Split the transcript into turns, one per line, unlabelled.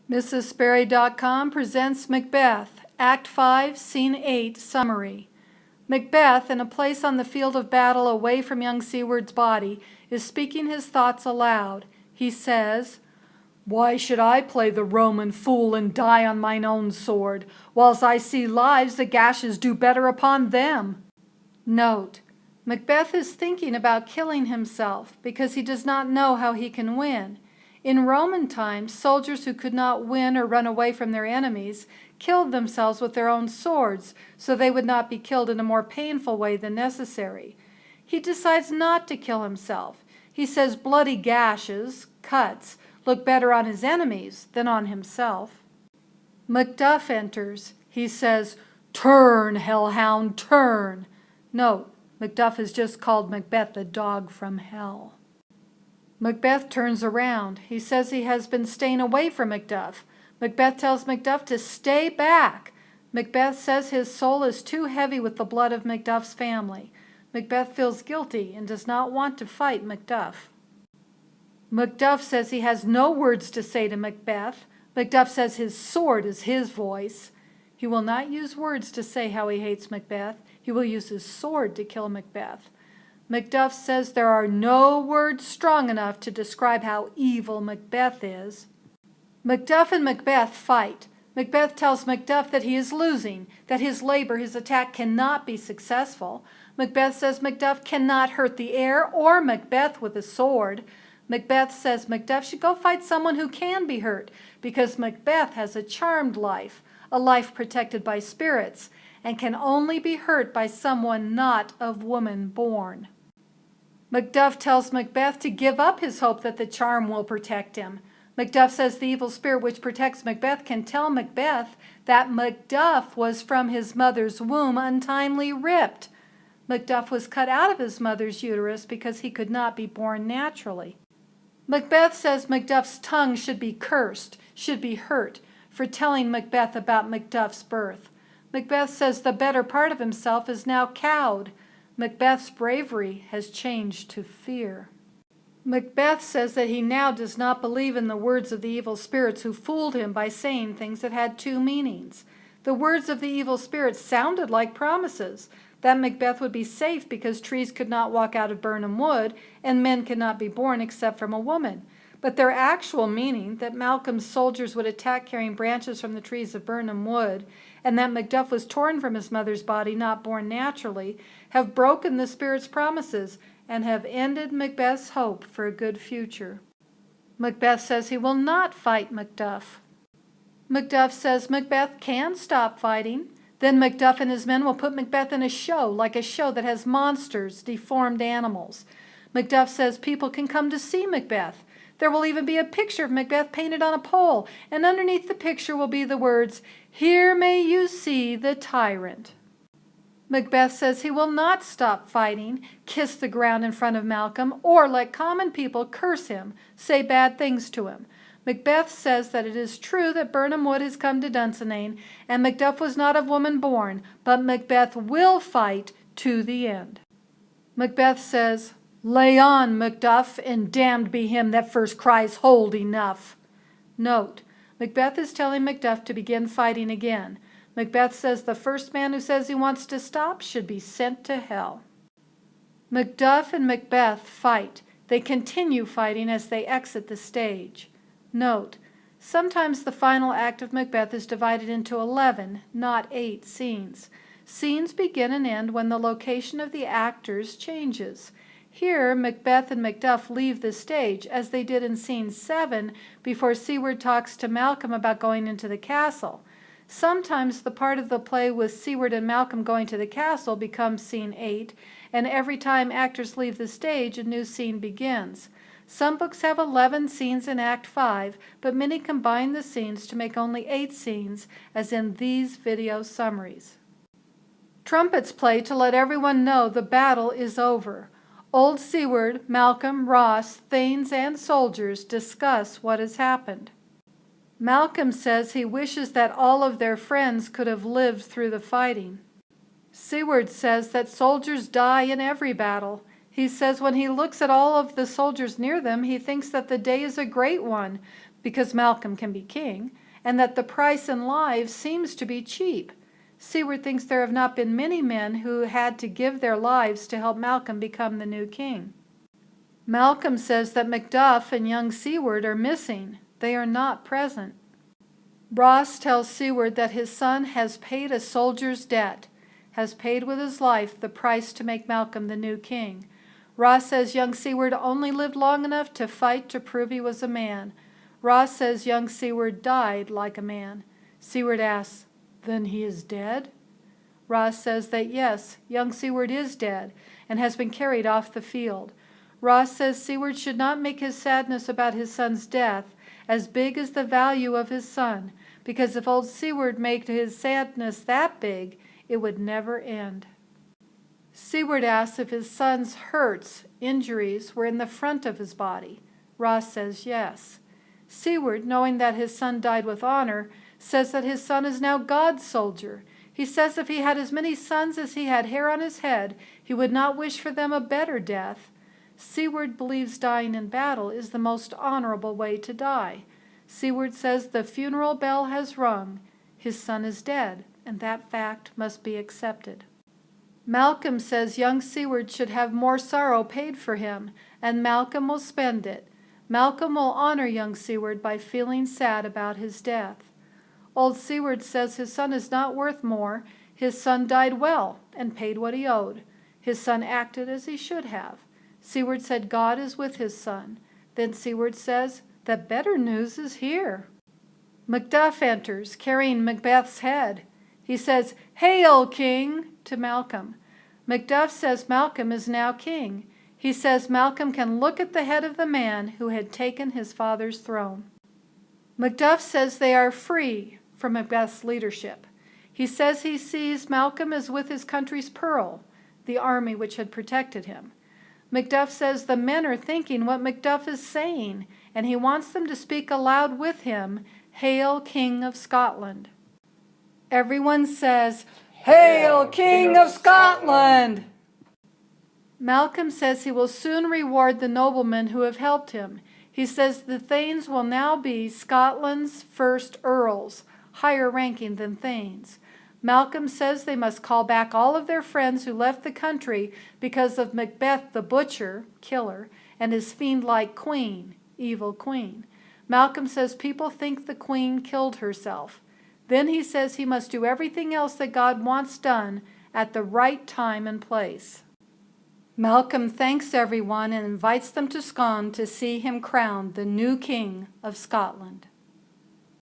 MrsSperry.com presents Macbeth, Act 5, Scene 8, Summary. Macbeth, in a place on the field of battle away from young Siward's body, is speaking his thoughts aloud. He says, "Why should I play the Roman fool and die on mine own sword, whiles I see lives the gashes do better upon them?" Note: Macbeth is thinking about killing himself because he does not know how he can win. In Roman times, soldiers who could not win or run away from their enemies killed themselves with their own swords so they would not be killed in a more painful way than necessary. He decides not to kill himself. He says bloody gashes, cuts, look better on his enemies than on himself. Macduff enters. He says, "Turn, hellhound, turn." Note: Macduff has just called Macbeth the dog from hell. Macbeth turns around. He says he has been staying away from Macduff. Macbeth tells Macduff to stay back. Macbeth says his soul is too heavy with the blood of Macduff's family. Macbeth feels guilty and does not want to fight Macduff. Macduff says he has no words to say to Macbeth. Macduff says his sword is his voice. He will not use words to say how he hates Macbeth. He will use his sword to kill Macbeth. Macduff says there are no words strong enough to describe how evil Macbeth is. Macduff and Macbeth fight. Macbeth tells Macduff that he is losing, that his labor, his attack cannot be successful. Macbeth says Macduff cannot hurt the air or Macbeth with a sword. Macbeth says Macduff should go fight someone who can be hurt, because Macbeth has a charmed life, a life protected by spirits, and can only be hurt by someone not of woman born. Macduff tells Macbeth to give up his hope that the charm will protect him. Macduff says the evil spirit which protects Macbeth can tell Macbeth that Macduff was from his mother's womb untimely ripp'd. Macduff was cut out of his mother's uterus because he could not be born naturally. Macbeth says Macduff's tongue should be cursed, should be hurt, for telling Macbeth about Macduff's birth. Macbeth says the better part of himself is now cowed. Macbeth's bravery has changed to fear. Macbeth says that he now does not believe in the words of the evil spirits who fooled him by saying things that had two meanings. The words of the evil spirits sounded like promises, that Macbeth would be safe because trees could not walk out of Birnam Wood and men could not be born except from a woman. But their actual meaning, that Malcolm's soldiers would attack carrying branches from the trees of Birnam Wood, and that Macduff was torn from his mother's body, not born naturally, have broken the spirit's promises and have ended Macbeth's hope for a good future. Macbeth says he will not fight Macduff. Macduff says Macbeth can stop fighting. Then Macduff and his men will put Macbeth in a show, like a show that has monsters, deformed animals. Macduff says people can come to see Macbeth. There will even be a picture of Macbeth painted on a pole, and underneath the picture will be the words, "Here may you see the tyrant." Macbeth says he will not stop fighting, kiss the ground in front of Malcolm, or let common people curse him, say bad things to him. Macbeth says that it is true that Birnam Wood has come to Dunsinane, and Macduff was not of woman born, but Macbeth will fight to the end. Macbeth says, "Lay on, Macduff, and damned be him that first cries hold enough." Note: Macbeth is telling Macduff to begin fighting again. Macbeth says the first man who says he wants to stop should be sent to hell. Macduff and Macbeth fight. They continue fighting as they exit the stage. Note: sometimes the final act of Macbeth is divided into 11, not 8 scenes. Scenes begin and end when the location of the actors changes. Here, Macbeth and Macduff leave the stage, as they did in Scene 7 before Siward talks to Malcolm about going into the castle. Sometimes the part of the play with Siward and Malcolm going to the castle becomes Scene 8, and every time actors leave the stage, a new scene begins. Some books have 11 scenes in Act 5, but many combine the scenes to make only 8 scenes, as in these video summaries. Trumpets play to let everyone know the battle is over. Old Siward, Malcolm, Ross, thanes, and soldiers discuss what has happened. Malcolm says he wishes that all of their friends could have lived through the fighting. Siward says that soldiers die in every battle. He says when he looks at all of the soldiers near them, he thinks that the day is a great one, because Malcolm can be king, and that the price in lives seems to be cheap. Siward thinks there have not been many men who had to give their lives to help Malcolm become the new king. Malcolm says that Macduff and young Siward are missing. They are not present. Ross tells Siward that his son has paid a soldier's debt, has paid with his life the price to make Malcolm the new king. Ross says young Siward only lived long enough to fight to prove he was a man. Ross says young Siward died like a man. Siward asks, "Then he is dead?" Ross says that yes, young Siward is dead and has been carried off the field. Ross says Siward should not make his sadness about his son's death as big as the value of his son, because if old Siward made his sadness that big, it would never end. Siward asks if his son's hurts, injuries, were in the front of his body. Ross says yes. Siward, knowing that his son died with honor, says that his son is now God's soldier. He says if he had as many sons as he had hair on his head, he would not wish for them a better death. Siward believes dying in battle is the most honorable way to die. Siward says the funeral bell has rung. His son is dead, and that fact must be accepted. Malcolm says young Siward should have more sorrow paid for him, and Malcolm will spend it. Malcolm will honor young Siward by feeling sad about his death. Old Siward says his son is not worth more. His son died well and paid what he owed. His son acted as he should have. Siward said God is with his son. Then Siward says that better news is here. Macduff enters, carrying Macbeth's head. He says, "Hail, King!" to Malcolm. Macduff says Malcolm is now king. He says Malcolm can look at the head of the man who had taken his father's throne. Macduff says they are free from Macbeth's leadership. He says he sees Malcolm as with his country's pearl, the army which had protected him. Macduff says the men are thinking what Macduff is saying, and he wants them to speak aloud with him, "Hail, King of Scotland." Everyone says, "Hail, King of Scotland!" Malcolm says he will soon reward the noblemen who have helped him. He says the Thanes will now be Scotland's first earls, higher ranking than Thanes. Malcolm says they must call back all of their friends who left the country because of Macbeth the butcher, killer, and his fiend-like queen, evil queen. Malcolm says people think the queen killed herself. Then he says he must do everything else that God wants done at the right time and place. Malcolm thanks everyone and invites them to Scone to see him crowned the new king of Scotland.